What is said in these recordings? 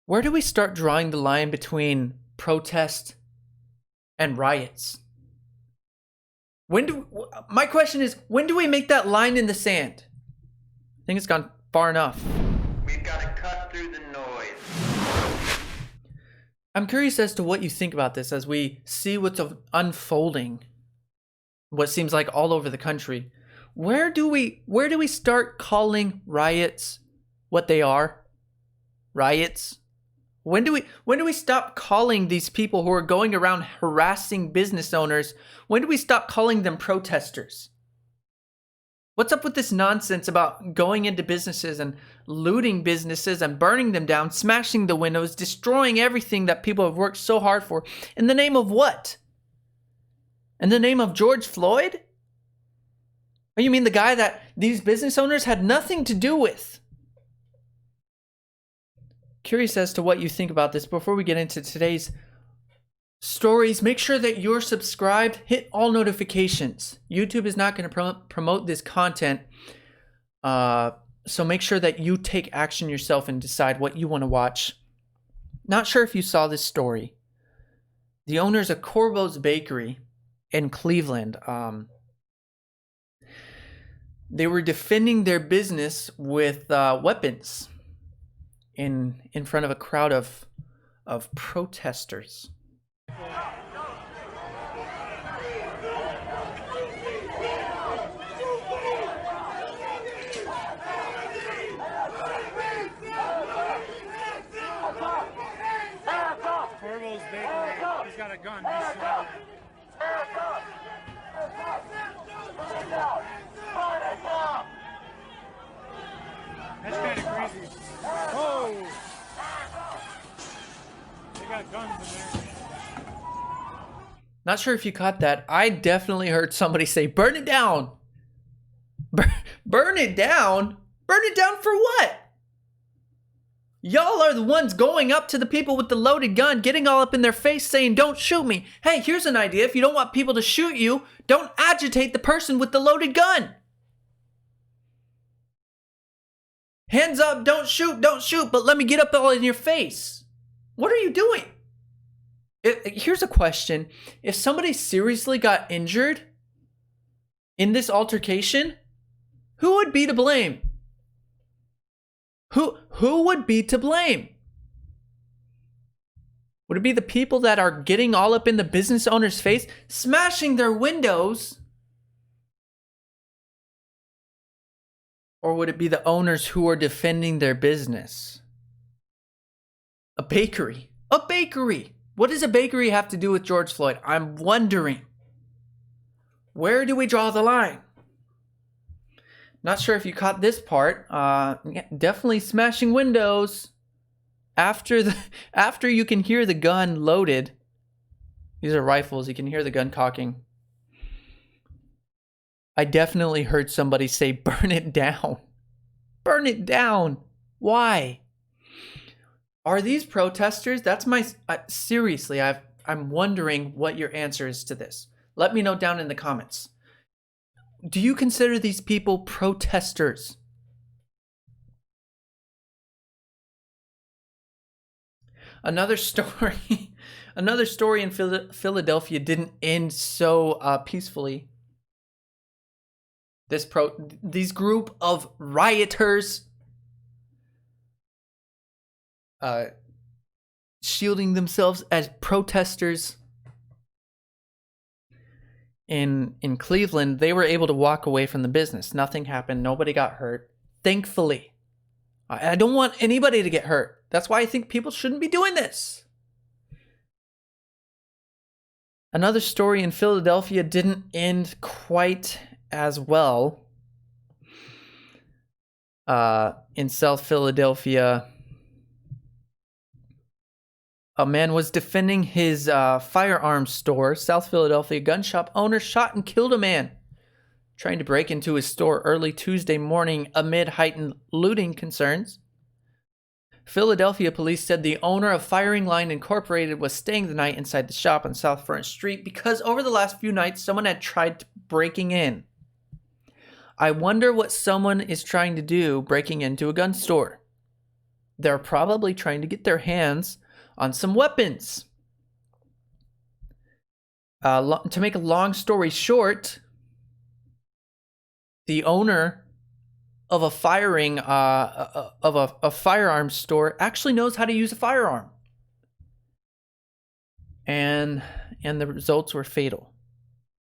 Where do we start drawing the line between protest and riots? My question is, when do we make that line in the sand? I think it's gone far enough. We've got to cut through the noise. I'm curious as to what you think about this as we see what's unfolding, what seems like all over the country. Where do we start calling riots what they are? Riots? When do we stop calling these people who are going around harassing business owners, when do we stop calling them protesters? What's up with this nonsense about going into businesses and looting businesses and burning them down, smashing the windows, destroying everything that people have worked so hard for? In the name of what? In the name of George Floyd? Or you mean the guy that these business owners had nothing to do with? Curious as to what you think about this. Before we get into today's stories, make sure that you're subscribed, hit all notifications. YouTube is not going to promote this content, so make sure that you take action yourself and decide what you want to watch. Not sure if you saw this story. The owners of Corbo's Bakery in Cleveland, they were defending their business with weapons in front of a crowd of protesters. Corbo's Bakery. He's got a gun. He's shot. That's kind of crazy. Oh! They got guns in there. Not sure if you caught that. I definitely heard somebody say, "Burn it down." Burn it down? Burn it down for what? Y'all are the ones going up to the people with the loaded gun, getting all up in their face saying, "Don't shoot me." Hey, here's an idea. If you don't want people to shoot you, don't agitate the person with the loaded gun. Hands up, don't shoot, but let me get up all in your face. What are you doing? Here's a question. If somebody seriously got injured in this altercation, who would be to blame? Who would be to blame? Would it be the people that are getting all up in the business owner's face, smashing their windows? Or would it be the owners who are defending their business? A bakery. A bakery. What does a bakery have to do with George Floyd? I'm wondering. Where do we draw the line? Not sure if you caught this part. Definitely smashing windows. After you can hear the gun loaded. These are rifles. You can hear the gun cocking. I definitely heard somebody say, "Burn it down." Burn it down. Why? Are these protesters? That's my... seriously, I'm wondering what your answer is to this. Let me know down in the comments. Do you consider these people protesters? Another story in Philadelphia didn't end so peacefully. These group of rioters shielding themselves as protesters in Cleveland, they were able to walk away from the business. Nothing happened. Nobody got hurt. Thankfully. I don't want anybody to get hurt. That's why I think people shouldn't be doing this. Another story in Philadelphia didn't end quite as well. In South Philadelphia, a man was defending his firearms store. South Philadelphia gun shop owner shot and killed a man trying to break into his store early Tuesday morning amid heightened looting concerns. Philadelphia police said the owner of Firing Line Incorporated was staying the night inside the shop on South Front Street because over the last few nights, someone had tried breaking in. I wonder what someone is trying to do breaking into a gun store. They're probably trying to get their hands on some weapons. To make a long story short, the owner of a firearms store actually knows how to use a firearm, and the results were fatal.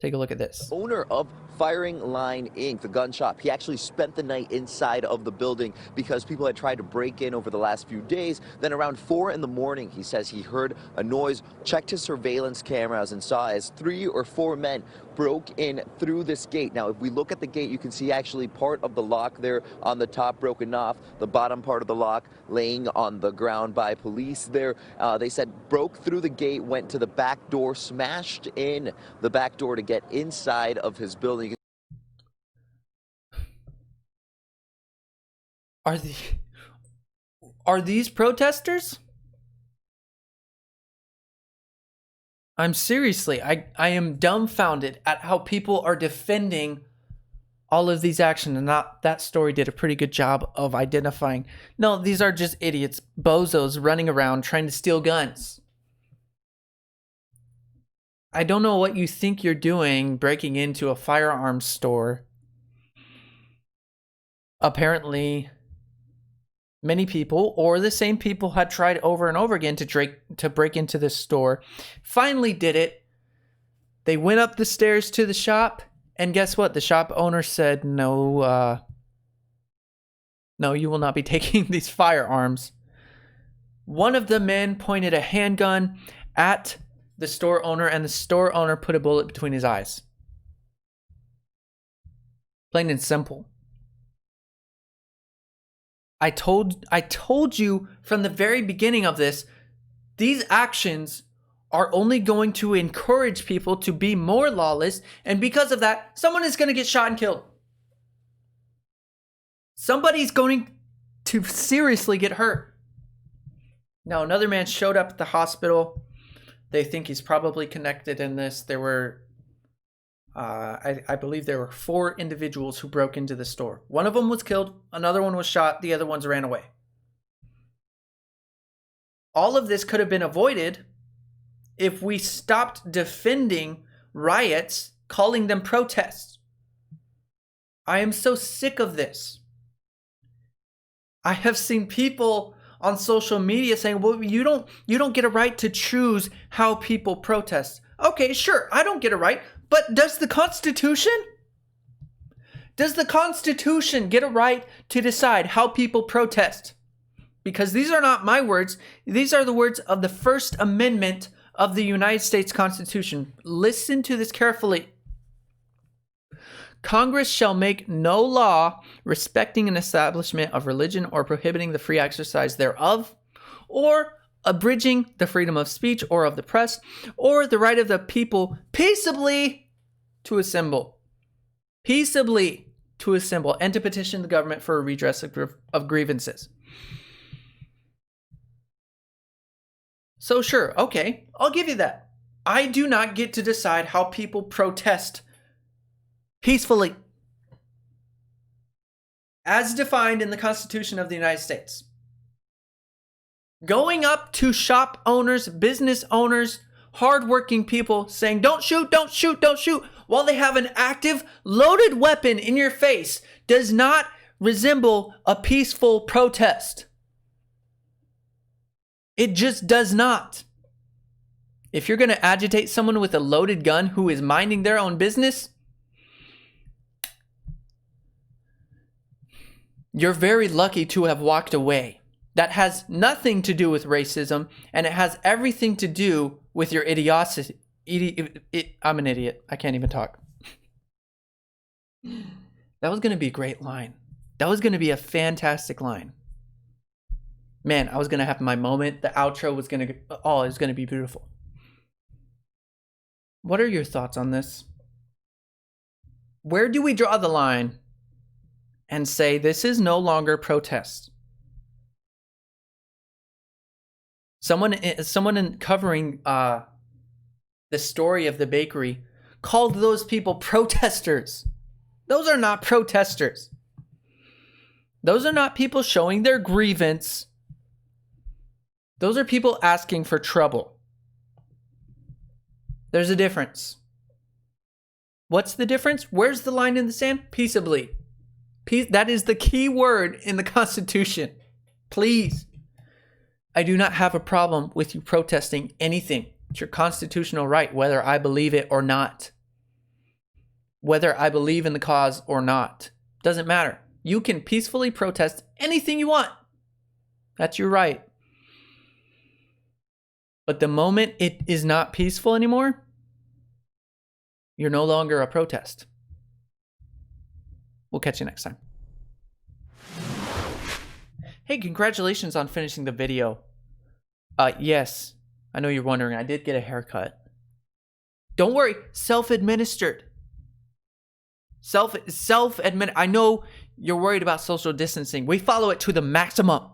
Take a look at this. Owner of Firing Line Inc., the gun shop, he actually spent the night inside of the building because people had tried to break in over the last few days. Then around 4 in the morning, he says he heard a noise, checked his surveillance cameras, and saw as 3 or 4 men broke in through this gate. Now, if we look at the gate, you can see actually part of the lock there on the top broken off, the bottom part of the lock laying on the ground by police there. They said broke through the gate, went to the back door, smashed in the back door to get inside of his building. Are these protesters? I'm seriously, I am dumbfounded at how people are defending all of these actions, and that story did a pretty good job of identifying. No, these are just idiots, bozos running around trying to steal guns. I don't know what you think you're doing breaking into a firearms store. Apparently, many people, or the same people, had tried over and over again to break into this store. Finally did it. They went up the stairs to the shop, and guess what? The shop owner said, no, you will not be taking these firearms. One of the men pointed a handgun at the store owner, and the store owner put a bullet between his eyes. Plain and simple. I told you from the very beginning of this, these actions are only going to encourage people to be more lawless, and because of that, someone is going to get shot and killed. Somebody's going to seriously get hurt. Now, another man showed up at the hospital. They think he's probably connected in this. There were, I believe there were 4 individuals who broke into the store. One of them was killed. Another one was shot. The other ones ran away. All of this could have been avoided if we stopped defending riots, calling them protests. I am so sick of this. I have seen people on social media saying, well, you don't get a right to choose how people protest. Okay, sure, I don't get a right, but does the Constitution get a right to decide how people protest? Because these are not my words. These are the words of the First Amendment of the United States Constitution. Listen to this carefully. Congress shall make no law respecting an establishment of religion or prohibiting the free exercise thereof, or abridging the freedom of speech or of the press, or the right of the people peaceably to assemble. Peaceably to assemble and to petition the government for a redress of grievances. So sure, okay, I'll give you that. I do not get to decide how people protest peacefully, as defined in the Constitution of the United States. Going up to shop owners, business owners, hardworking people saying, don't shoot, don't shoot, don't shoot, while they have an active, loaded weapon in your face does not resemble a peaceful protest. It just does not. If you're going to agitate someone with a loaded gun who is minding their own business, you're very lucky to have walked away. That has nothing to do with racism, and it has everything to do with your idiocy. I'm an idiot. I can't even talk. That was going to be a great line. That was going to be a fantastic line. Man, I was going to have my moment. The outro was going to, it was going to be beautiful. What are your thoughts on this? Where do we draw the line and say this is no longer protest? Someone in covering the story of the bakery called those people protesters. Those are not protesters. Those are not people showing their grievance Those are people asking for trouble. There's a difference. What's the difference? Where's the line in the sand? Peaceably. Peace, that is the key word in the Constitution. Please. I do not have a problem with you protesting anything. It's your constitutional right, whether I believe it or not. Whether I believe in the cause or not. Doesn't matter. You can peacefully protest anything you want. That's your right. But the moment it is not peaceful anymore, you're no longer a protest. We'll catch you next time. Hey, congratulations on finishing the video. Yes, I know you're wondering, I did get a haircut. Don't worry, self-administered. Self-admin. I know you're worried about social distancing. We follow it to the maximum.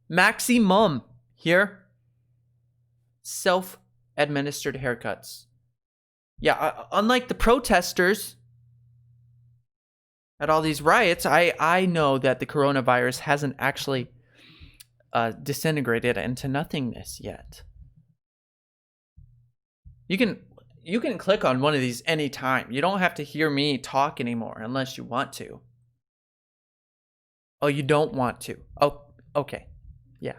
Maximum here. Self-administered haircuts. Yeah, unlike the protesters at all these riots, I know that the coronavirus hasn't actually disintegrated into nothingness yet. You can click on one of these anytime. You don't have to hear me talk anymore unless you want to. Oh, you don't want to? Oh, okay. Yeah.